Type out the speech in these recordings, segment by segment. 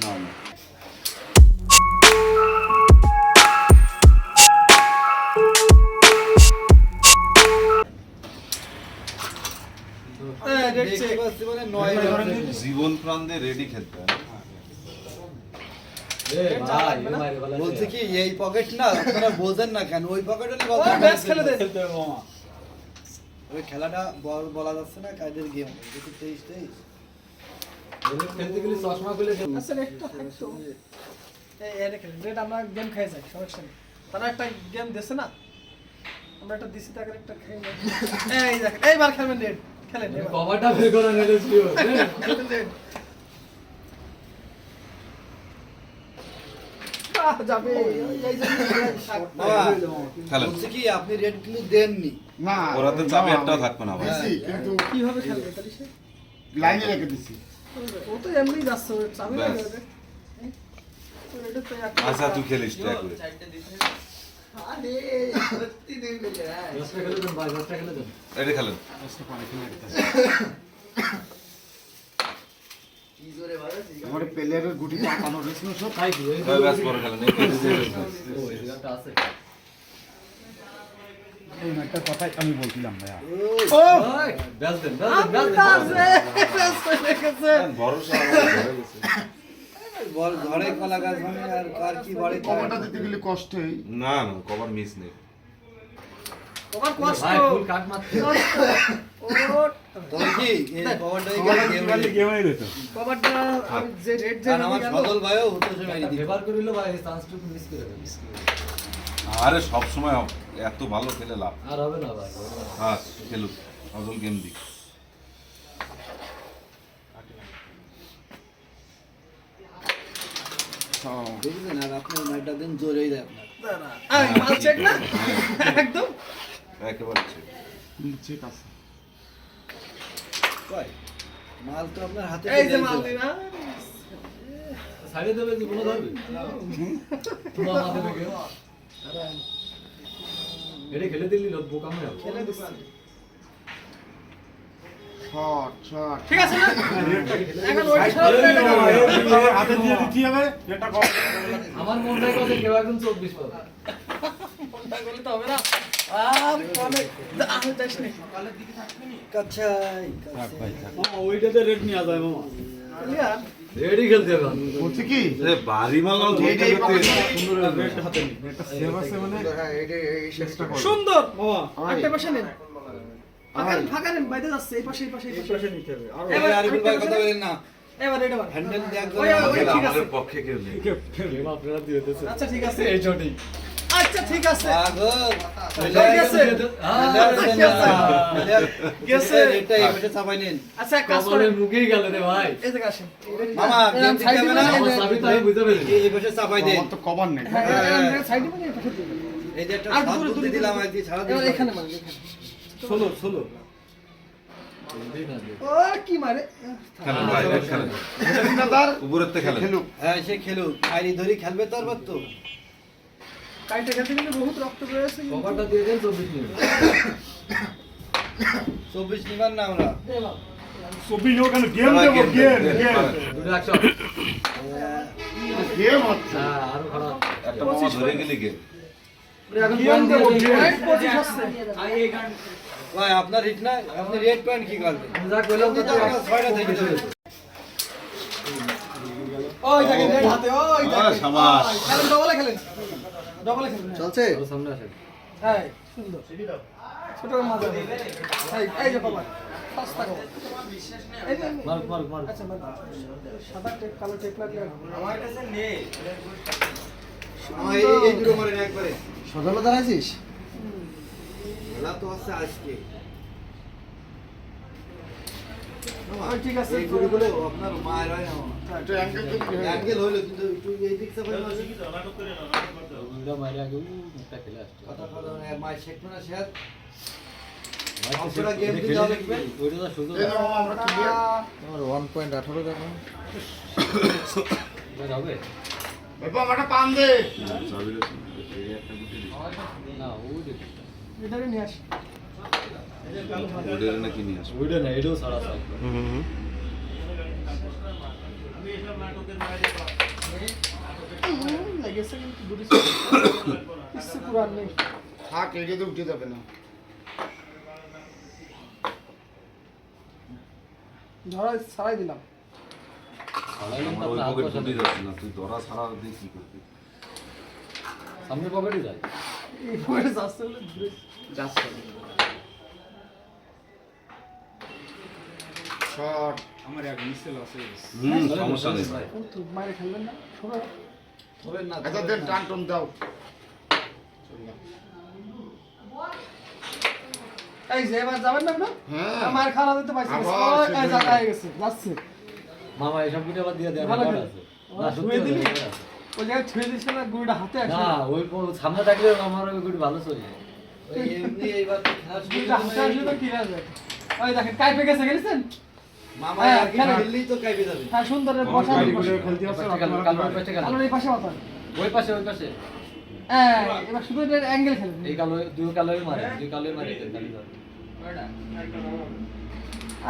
না না জীবন প্রাণ দিয়ে রেডি খেলতে হয়। বলছে কি এই পকেট না আপনারা বোঝেন না কেন ওই পকেটে ওই খেলাটা বলা যাচ্ছে না কাদের গেম 23-23 খেলতে গেলে চশমা খুলে আচ্ছা একটা থাকতো এই খেলেন রেড আমরা গেম খাই যাই সমস্যা নেই তারা একটা গেম দিছে না আমরা একটা দিছি তাকে একটা খাই এই দেখেন এইবার খেলবেন রেড খেলেন কভারটা বের করে নিলে ছিল যাবে এই খেলা বলছে কি আপনি রেড কিন্তু দেননি না ওরাতে চাবি একটাও থাকবে না ভাই কিন্তু কিভাবে খেলবে তাহলে সে লাইনে রেখে দিছি ও তো এমনি যাচ্ছে চাবি না দেবে আচ্ছা তুই খেলিস ট্র্যাক করে আরে সত্যি দেন বলে দশটা খেলে দেন ভাই দশটা খেলে দেন এটা খেলেন কি জোরে মারছি আমার প্লেয়ারের গুটি পাকানো রয়েছে না সব তাই কি ভাই ব্যাস করে খেলেন ও এটা আছে এই একটা কথাই আমি বলছিলাম ভাইয়া ওই ব্যাস দেন ভরসা আমার ঘরে গেছে বল ঘরে কলা গাছ ভাঙে আর কার কি বলে কভারটা দিতে গেলে কষ্টই না না কভার মিস নেই তোমার কষ্ট ভাই ফুল কাট মারতে ও তোর কি এই কভারটাই গেম হয়ে যেত কভারটা যে রেড যে আর আমার সদল ভাইও হতো সে মেরে দিত ফেভার করিলো ভাই চান্সটুকু মিস করে দেবে আরে সব সময় এত ভালো খেলে লাভ আর হবে না ভাই হ্যাঁ খেলুক অজল গেম দিক দেখছেন আর আপনার নাইটটা দিন জোরেই দেয় আপনার আই মাল চেক না একদম একেবারে ঠিক। ঠিক আছে কই মাল তো আপনার হাতে এই যে চলে মাল এসেছে। দিনা সাইডে দেবে জীবন ধরবে তোমার মাথা থেকে এটা খেলে দিলি লোক বোকা মে খেলে দিচ্ছি শট শট ঠিক আছে না এখন ওই খেলা হাতে দিয়ে দিতে হবে এটা কম আমার মনে হয় কথা কেউ এখন 24 পাবে কোনটা করলে তো হবে না আর কলে আহ যাস নি কাচ্ছাই ওইটাতে রেড নিয়ে যায় মামা ক্লিয়ার রেডি খেলতে হবে বলছি কি এ বাড়ি মালাও ধরতে ধরতে সুন্দর রেড হাতে নি রেডটা সেভ আছে মানে হ্যাঁ এটা এই চেষ্টা করো সুন্দর মামা একটা পাশে নেন ফাঁকা নেন বাইরে যাচ্ছে এই পাশে নিতে হবে আর এবার আরিফুল ভাই কথা বলেন না এবার এটা বার হ্যান্ডেল দিয়ে একদম ওই ঠিক আছে আমাদের পক্ষে কেউ নেই আপনারা দিয়ে দিতেছে আচ্ছা ঠিক আছে এই জটি আচ্ছা ঠিক আছে পাগল ঠিক আছে গেছে এটা এটা চাপাই নেন আচ্ছা এক কাজ কবলে করেন মুখেই গেল রে ভাই এই থেকে আসেন মামা গেম দিতে হবে না আমার চাবি তো আমি বুঝতে পেরেছি এই পাশে চাপাই দেন আমার তো কভার নেই সাইডে মানে এই পাশে দিবেন এই যে একটা আর সাত দূরে বুদ্ধি দিলাম আর কি ছাড়া এবার দিলাম এখানে মানে এখানে 16 ও কি মারে খেলেন ভাই খেলেন দিনাদার উপরের তে খেলেন খেলুক হ্যাঁ সে খেলুক আইরি ধরি খেলবে তো আর তো কাইটে খেলতে গেলে বহুত রক্ত বেরোছে কভারটা দিয়ে দেন 24 মিনিট 24 নিবার না আমরা সবই লোক গেম দেব গেম দুটো 100 গেম হচ্ছে হ্যাঁ আরো খারাপ একটা মামা ধরে গেলে গেম এখন গেম দেব পয়েন্ট পয়েন্ট 25 আসছে ভাই আপনার হিট না আপনি রেড পয়েন্ট কি করবেন যা কইলাম তো ছয়টা থেকে দেবে ওই দেখেন রেড হাতে ওই আরে শাবাশ খেলেন ডবলে খেলেন ডবলে খেলেন চলছে সামনে আসে হ্যাঁ সুন্দর ছোট মাছ এই যে বাবা সস্তা কো এই যে মার আচ্ছা মার সাদা টেপ কালো টেপ লাগলে আমার কাছে নেই এই দুটো মারেন একবারে সকালে দাঁড়াইছিস খেলা তো আছে আজকে ঠিক আছে এই গুলিগুলো আপনার মায়ের হয় না এটা অ্যাঙ্গেল তো অ্যাঙ্গেল হইলো কিন্তু একটু এই দিক থেকে উল্টা মাইরে আগে একটা খেলে আসছে কথা কথা মায়ের শেখ না শেখ ভাই আপনারা গেম দিতে হবে কি ওইটা তো সুযোগ এই মামা আমরা ক্লিয়ার আমার 1.18 টাকা এটা হবে বাবা আমাটা পান দে চাবিটা এই একটা গুটি দিই না ওই দেখি এটারে নিয়ে আসি ওদের নাকি নিয়ে আসবো ওইটা না এটাও সারা সাইড লেগেছে কিন্তু গুটি কিছু পুরান নেই। থাক লেগে তো উঠে যাবে না। ধরা ছাড়াই দিলাম। আমার ওই পকেট ঢুকে যাচ্ছে না, তুই ধরা ছাড়া দিয়ে কি করবি? সামনে পকেটে যায়। এই পকেটে যাচ্ছে বলে ঘুরে যাচ্ছে শট আমার এক মিসেল আছে। সমস্যা নেই ভাই। ও তো মারে খেলবেন না সবাই। হবে না আচ্ছা দেন টান টন দাও। এই যে এবার যাবেন না আপনার? হ্যাঁ আমার খাওয়া দিতে পারছি না। আবার সবাই সেদিন জায়গা হয়ে গেছে যাচ্ছে। মামা এসব গুটি আবার দিয়ে দেয় ভালো রেকর্ড করে। আছে। ও, না সত্যি ছুঁয়ে দিলি? record আছে। ওই জায়গায় ছুঁয়ে দিচ্ছে না গুড়িটা হাতে আসে না ওই সামনে থাকলে আমার ওই গুটি ভালো চলে যায়। ওই এমনি এইবার তো খেলা শুরু গুড়িটা হাতে আসলে তো কিরা যায়। ওই দেখেন কাইপে গেছে গেছেন? মামা হ্যাঁ, আর কি খেলা। খেললেই তো কাইপে যাবে। হ্যাঁ সুন্দর বসা খেলতে ওই পাশে গেল, কালোর পাশে গেল। আলোর এই পাশে মাথা। ওই পাশে ওই পাশে। হ্যাঁ এবার শুধু এটা অ্যাঙ্গেল খেলেন। এই কালো দুই কালোই মারে, দুই কালোই মারে কালি ধরে।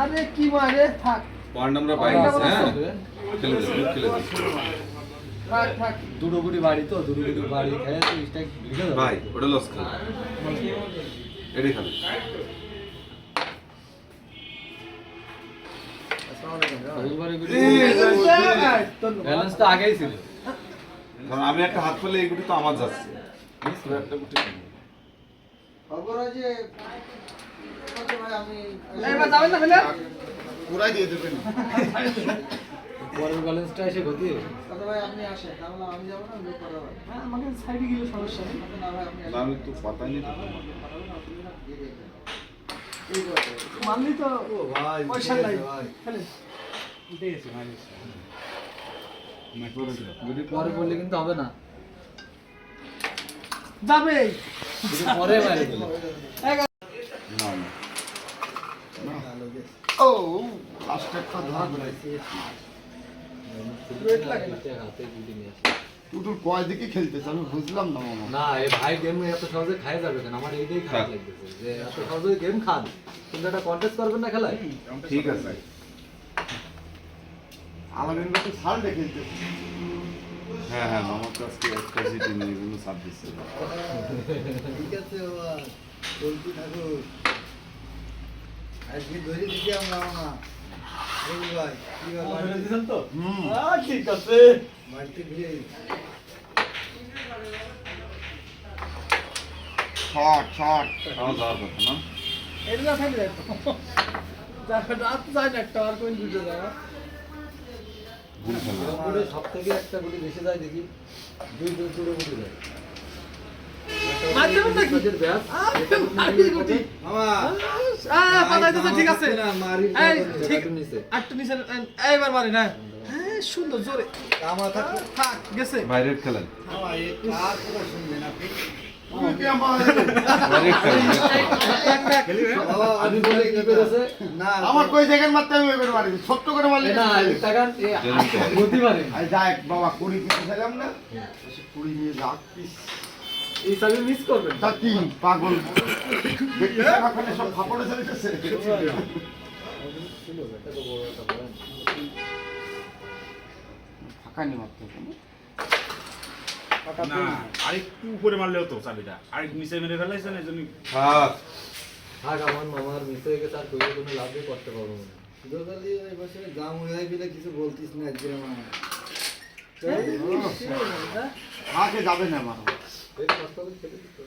আরে কি মারে থাক পয়েন্ট আমরা পাই গেছি, হ্যাঁ খেলে দে। থাক থাক। দুটো গুটি বাড়ি তো দুটো গুটি বাড়ি খেয়ে তো স্ট্রাইক ঢুকে যাবে। ভাই ওটা লস খেল, এটাই খেলে। রবিবারে গুটি ধন্যবাদ। ব্যালেন্স তো আগেই ছিল। কারণ আমি একটা হাত পেলে এই গুটি তো আমার যাচ্ছে, তুই একটা গুটি খেলি। খবর আছে কত ভাই আমি এবার যাবেন না ফেলে? পুরাই দিয়ে দেবেন। পরের ব্যালেন্সটা এসে ক্ষতি হবে। কত ভাই আপনি আসেন তাহলে আমি যাব না লোক করা ভাই হ্যাঁ আমাকে সাইডে গেলে সমস্যা নেই। না ভাই আপনি না আমি তো পাতাই নি তো। এই কথা মানলি তো ও ভাই পয়সা নাই ভাই ফেলে। গুটি পরে পড়লে কিন্তু হবে না। যাবে গুটি পরে মারে দিলে। না না ও লাস্ট একটা ধরা বেড়াইছে। ওয়েট লাগে না। হাতে গুটি নিয়ে আসে। টুটুল কয় দিকে খেলতেছে আমি বুঝলাম না মামা। না এই ভাই গেম এত সহজে খাই যাবে কেন? আমার এইটাই খারাপ লাগতেছে যে এত সহজে গেম খান কিন্তু একটা কন্টেস্ট করবেন না খেলায়। ঠিক আছে। আলামিন তো ছাড়লে খেলতেছে। হ্যাঁ হ্যাঁ মামার কাছকে একটা জিতে নিয়ে এগুলো সাথ দিচ্ছে। ঠিক আছে বাবা চলতে থাকো আজকে ধরে দিতে আমরা মামা এই ভাই কি ব্যাপার দিছেন তো? হুম ঠিক আছে। বাড়িতে গিয়ে শট শট আমার যাওয়ার কথা না। এটা না থাকলে রাত যায় না একটা আর কোন ভিডিও যায় না। গুলি খেলবে। গুটি সব থেকে একটা গুটি বেশি যায় দেখি দুই দুই দুটো গুটি যায়। মাধ্যম নাকি? ব্যাস আরে গুটি। মামা পাতাইতেছে ঠিক আছে। না মারি এই ঠিক একটু নিচে। একটু নিচে এইবার মারি না। হ্যাঁ সুন্দর জোরে আমা থাকো থাক গেছে। বাইরের খেলেন, মামা এই কার কথা শুনবেন আপনি বাইরের খেলেন। থাক থাক। বাবা আমি বলে কি করেছে না আমার কই দেখেন মারতে আমি ওই করে মারি ছোট্ট করে মারলে না টাকান গতি মারে আই যাক বাবা 20 কিছু খেলাম না 20 নিয়ে যাক এই সাবি মিস করবেন। তা কি পাগল দেখতে না সব ফাপড়ে চলেছে। ছিল এটা তো বড় একটা পয়েন্ট। ফাঁকা নি মারতে হবে না আরেকটু উপরে মারলেও তো চাবিটা আরেক নিচে মেরে ফেলাইছেন এই জন্য থাক থাক আমার মামার মিস হয়ে গেছে আর কইলে কোনো লাভই করতে পারবো না। দোকালি ওই বছরে জাম হয়ে গেলে কিছু বলতিস না আজকে মামা আগে যাবে না আমার এই কষ্ট করে খেলে দিত।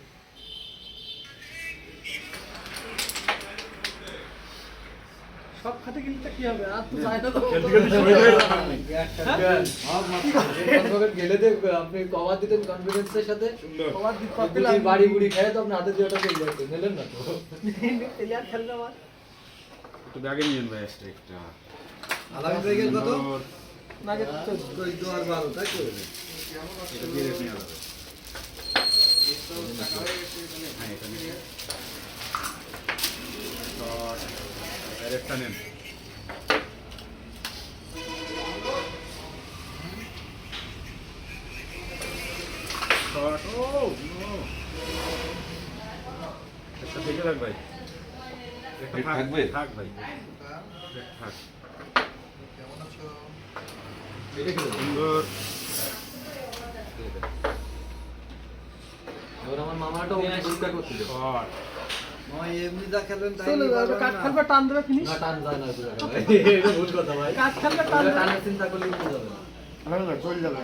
সব খাতে গেলে তো কি হবে? আর তো যায় না তো। খেলতে খেলতে সময় হয়ে গেল। কনফিডেন্ট গেলে দেখবে আপনি কভার দিতেন কনফিডেন্সের সাথে তোমার দিক করতে গুটি বাড়ি গুড়ি খেয়ে তো আপনি হাতে দিয়ে ওটা পেয়ে যাবেন নিলেন না তো। প্লেয়ার খেলবে আমার। একটু ব্যাগে নিয়ে ভাই একটা আলাদা হয়ে গেল কত না যে তো ওই তো আর ভালো তাই তো এটা দিয়ে রেখে নেওয়া যাবে হ্যাঁ এটা নিয়ে শট আরেকটা নেন শট ও নো একটা থেকে থাক ভাই একটা এটা থাকবে? থাক ভাই থাক এটা খেলে দাও। সুন্দর। এবার আমার মামাটা ওকে পরীক্ষা করতে দেবো। শট। মামা এমনি যা খেলবেন তাই চলো পারবেন কাট না। খেলবে টান দেবে ফিনিশ না টান যায় না ওই জায়গায় ভাই। এটা ভুল কথা ভাই। কাট খেলবে টান ওটা দেবে টানের চিন্তা করলে উঠে যাবে না। চলে যাবে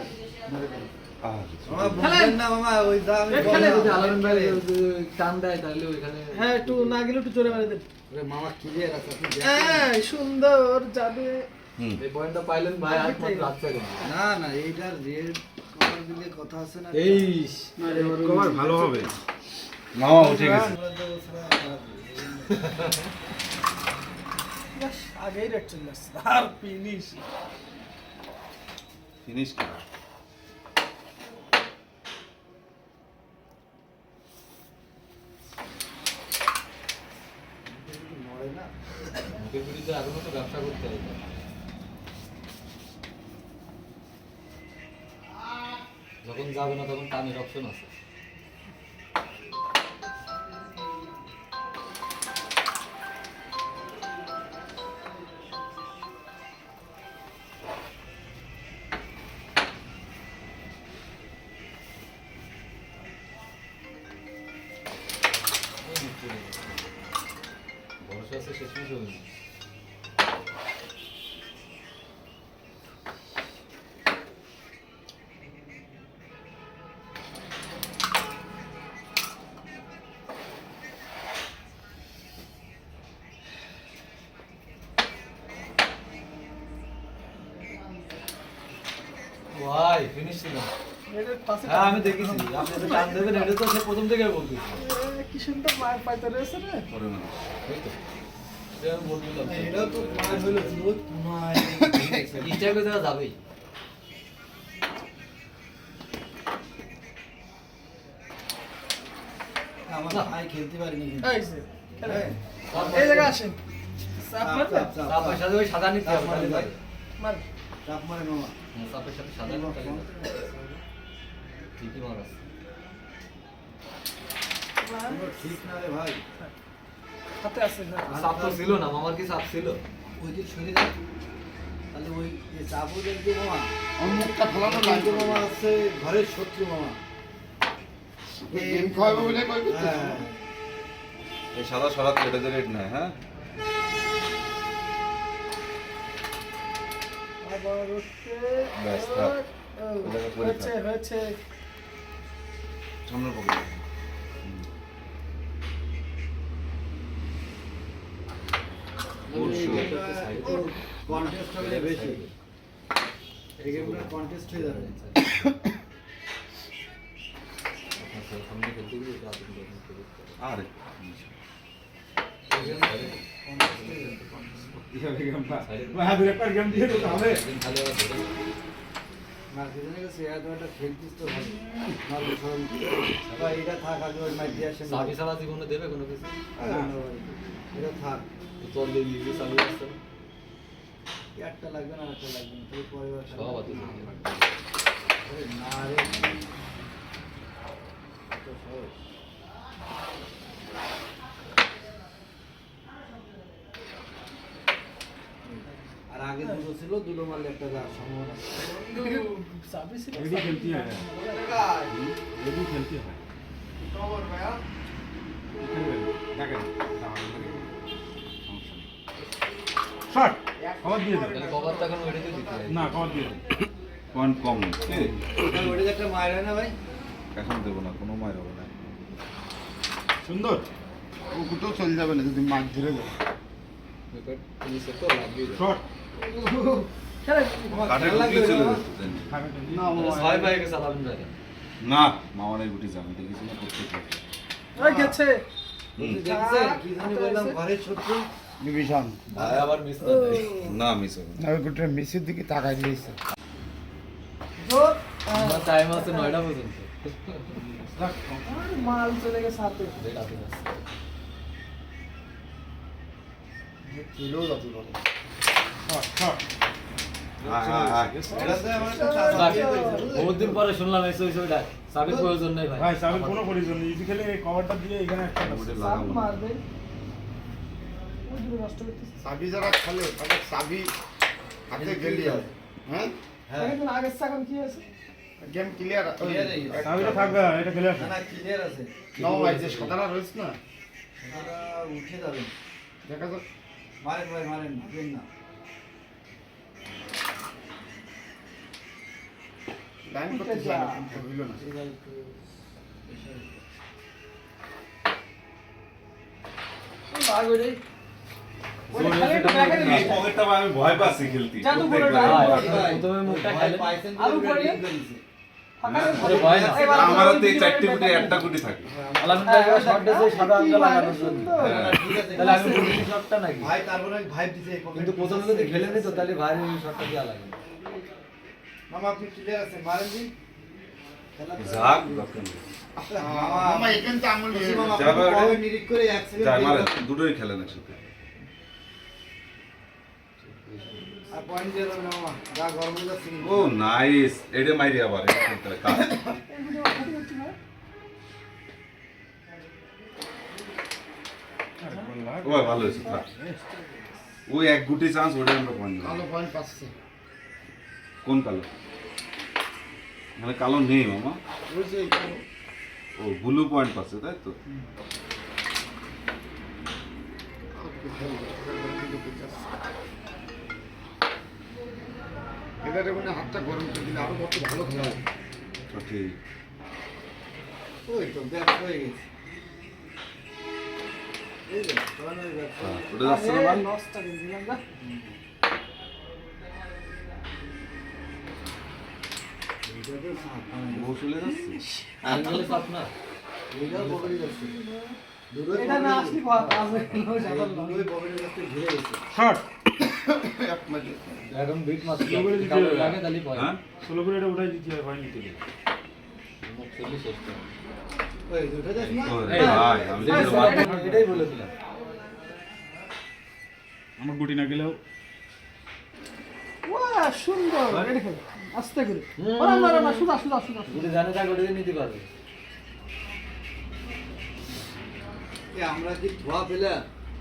মামা বুঝলেন না মামা ওই যা আমি খেলে বললাম। যদি আলামিন ভাই টান দেয় তাহলে ওইখানে হ্যাঁ একটু না গেলে একটু জোরে মেরে দেন ওরে মামা ক্লিয়ার আছে আপনি দেখেন। হ্যাঁ সুন্দর যাবে এই পয়েন্টটা পাইলেন ভাই আর মাত্র 8 সেকেন্ড। না না এইটার রেড কভার দিলে কথা আছে না। তেইশ। কভার ভালো হবে। মামা উঠে গেছে ব্যাস, আগেই রেট চলে আসছে আর ফিনিশ ফিনিশ কি নড়ে না। মুখের বিরুদ্ধে এখনো তো ব্যবসা করতে হবে। যখন যাবে না তখন টানের অপশন আছে। ভরসা আছে শেষ মাসে হবে না। ভাই ফিনিশ ছিল। রেটের পাশে হ্যাঁ আমি দেখেছি আপনি তো টান দেবেন এটা তো সে প্রথম থেকে বলতেছি। কি সুন্দর মায়ের পাইতে রয়েছে রে করে না এই তো এটা আমি বলছিলাম এটাও তো মার হলো জোত নয়। ইচ্ছা করে তারা যাবেই। আমার ভাই খেলতে পারিনি কিন্তু। এই যে খেলে। হ্যাঁ। এই জায়গায় আসেন চাপ চাপ, মারবে চাপ, চাপ। তারপর সাথে ওই সাদা নিতে হবে তাহলে যাবে। মার চাপ মারে মামা। তারপর সাথে সাদা নিতে হবে। ঠিকই মার আছে। এগুলো ঠিক না রে ভাই। হাতে আছে না চাপ তো ছিল না মামার কি চাপ ছিল? ওই যে শরীর আছে, তাহলে ওই যে চাপও দেখবে মামা। আমার মুখটা ফলানো কিন্তু লাগবে মামা আছে ঘরের শত্রু মামা। গেম খাওয়াবে বলে কই হ্যাঁ। এই সাদা সরাত কেটে রেট নেয় হ্যাঁ আবার হচ্ছে ব্যাস, থাক। ও, ওটাকে পরে হয়েছে থাক। হয়েছে সামনের পকেটে কন্টেস্ট হবে বেশি। এই গেমটা কন্টেস্ট হয়ে যাবে। সামনে খেলতে গিয়ে এটা আপনি দেখুন তো। আরে গেম দিয়ে তো তাহলে একদিন খালি আবার ধরে না কিজনে গেছে এত একটা খেলতিস তো ভালো। নালে সরল। ভাই এটা থাক আগে ওই মাইক দিয়ে আসেন। চাবি ছাড়া জীবনে দেবে কোনো কিছু? এটা থাক। চল দিয়ে নিজে চালু আসতে একটা লাগবে না একটা লাগবে না। তুই পরে সব আছে। না রে। এত সহজ। আর আগে দুটো ছিল, দুটো মারলে একটা যাওয়ার সম্ভাবনা আছে। চাবি ছিল রেডি খেলতে হয় রেডি খেলতে হয় দেখেন শট কভার দিয়ে দেন তাহলে কভারটা এখন ওইটাতে দিতে হবে। না কভার দিয়ে দেন পয়েন্ট কম নেই ওটা যে একটা মায়ের হয় না ভাই। এখন দেবো না কোনো মায়ের হবে না সুন্দর কুকুরটাও চলে যাবে না যদি মাছ ধরে যাবে এবার ফিনিশে তো লাগবে। শট খেলে কাঠে খেলা ঢুকলে লাগবে চলে না। যেত না মামা ছয় পায়ে গেছে আলামিন ভাই। না মামার এই গুটি যাবে দেখেছি না প্রত্যেক ওই গেছে বুঝলি দেখছেন? কি জানি বললাম ঘরের শত্রু। ডিভিশন ভাই আবার মিস না দেয়। না মিস হবে না। ওই কুকুরটা মেসির দিকে তাকাই দিয়েছে জোর আমার টাইম আছে 9টা পর্যন্ত। আর মাল চলে গেছে হাতে রেড আছে না। কিলো যত বড় শট শট এটাতে আমার একটা চাবি হয়েছে, বুঝলি? বহুত দিন পরে শুনলাম এই ছবিটা। সাবির প্রয়োজন নেই ভাই। ভাই সাবের কোনো প্রয়োজন নেই ইজি খেলে এই কভারটা দিয়ে এখানে একটা গুটি চাপ লাগাবো না। মারবে ওই দুটো নষ্ট করতেছে চাবি যারা খেলে তাদের চাবি হাতে গেলি হয় হ্যাঁ হ্যাঁ এখন আগের চা এখন কি আছে গেম ক্লিয়ার ক্লিয়ার হয়ে গেছে চাবিটা থাকবে এটা খেলে না না ক্লিয়ার আছে নাও ভাই যে সাদাটা রয়েছে না এটা উঠে যাবে দেখা যাক মারেন ভাই মারেন ভাবেন না লাইন করতে যায় না কিন্তু হইল না এটা একটু ভাগ হয়ে ওটা খালি একটু ব্যাগে এই দিবি পকেটটা আমি ভয় পাচ্ছি খেলতে জাদু করে প্রথমে মুখটা হ্যাঁ। খেলে পাইছেন আলু পড়ে? আরে ভয় না আমার হাতে এই চারটে গুটি একটা গুটি থাকে আলামিনটা এবার শর্ট দিয়েছে সাদা আঙ্গুল লাগানোর জন্য হ্যাঁ। ঠিক আছে তাহলে আমি বলি শর্টটা নাকি ভাই তারপরে ভাইব দিছে কিন্তু প্রথমে যদি খেলে নিত তাহলে ভাইয়ের এই শর্টটা দেওয়া লাগে মামা আপনি ক্লিয়ার আছে মারেন দিন ঝাক দরকার নেই। মামা এখানে তো আঙুল দিয়ে মামা যাবে ওটা? আপনি নিরিখ করে 1 সেকেন্ড যাই মারে দুটোই খেলেন একসাথে আর পয়েন্ট দিয়ে দেবেন মামা যা গরম হয়ে যাচ্ছে ও নাইস এটা মাইরি আবার এটা খেলতে হবে, কাজ ও ভালো হয়েছে থাক। ওই এক গুটি চান্স ওটা আমরা পয়েন্ট কালো পয়েন্ট পাচ্ছে কোন কালো মানে কালো নেই মামা বুঝছে ও ব্লু পয়েন্ট পাচ্ছে তাই তো এবারে মানে হাতটা গরম করে দিলে আরো কত ভালো খেলা হয়। তো ঠিক ওই তো ব্যাক হয়ে গেছে এই যে তোমার ব্যাক হ্যাঁ, ওটা যাচ্ছে না ভাই? নষ্ট করে দিলাম না ও চলে যাচ্ছে আঙ্গুলে চাপ না এইটাও বগড়ি যাচ্ছে এটা না আসলে পাবে না জানাল না দুই বগড়ির কাছে ঘিরে গেছে শর্ট এক মিনিট এখন বিট মাছ এগুলো দিতে কালো হবে। লাগে তাহলে পয় হ্যাঁ 16 করে এটা উঠাই দিতে হয় পয়েন্ট দিতে হবে মুখ চলে শেষ করে ওই দুটো দেখ না ওরে ভাই আমি তো মারবো। এটাই বলেছিলাম আমার গুটি না গেলেও ওয়া সুন্দর এটা খেল আস্তে করে ওরা না সুদা সুদা সুদা গুটি জানে যা গুটি নিতে পারবে আমরা কি ধোয়া পেলে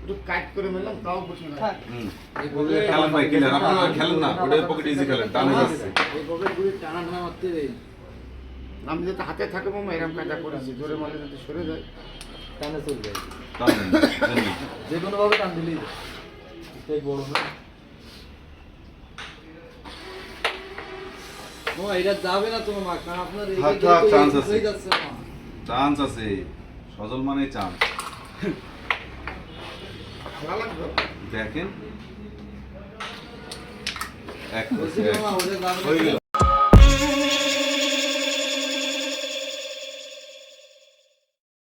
একটু কাট করে মেলাম তাও বুঝি না থাক হুম। এই বলে খেলেন ভাই খেলেন আপনারা খেলেন না ওটা পকেট ইজি খেলেন টানে যাচ্ছে এই বগড়ি গুড়ি টানা টানা মারতে দেই আমি যেটা হাতে থাকে মামা এরকম কাজটা করেছি জোরে মারলে যদি সরে যায় টানে চলে যায় টানেন জানি। যে কোনো ভাবে টান দিলেই যায়। এটাই বড় না ও এটা যাবে না তোমার মা কারণ আপনার এই থাক, থাক, chance আছে। হয়ে যাচ্ছে না চান্স আছে সজল মানে চান্স খেলা লাগবে দেখেন এক বলছি মামা ওটা যাবে না হয়ে গেল